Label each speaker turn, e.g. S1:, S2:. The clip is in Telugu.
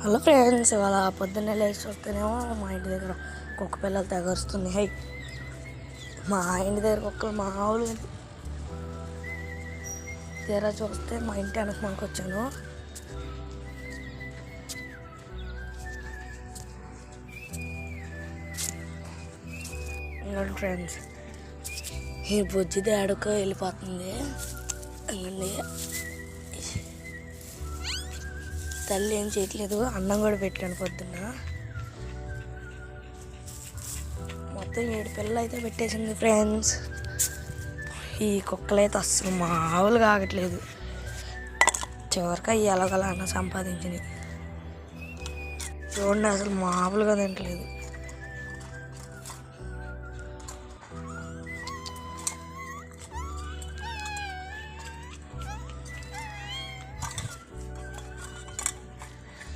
S1: హలో ఫ్రెండ్స్, ఇవాళ పొద్దున్నే లేచి చూస్తేనేమో మా ఇంటి దగ్గర కుక్క పిల్లలు తెగరుస్తుంది. హై, మా ఇంటి దగ్గర కుక్కలు మామూలు తీరా చూస్తే మా ఇంటి వెనక మనకు వచ్చాను. ఇంకోటి ఫ్రెండ్స్, ఈ బుజ్జిది ఆడుకో వెళ్ళిపోతుంది. అండి తల్లి ఏం చేయట్లేదు, అన్నం కూడా పెట్టాను పొద్దున్న. మొత్తం 7 పిల్లలు అయితే పెట్టేసింది ఫ్రెండ్స్. ఈ కుక్కలు అయితే అస్సలు మామూలుగా ఆగట్లేదు. చివరికి ఎలాగలా అన్న సంపాదించినాయి. చూడండి, అసలు మామూలుగా తింటలేదు.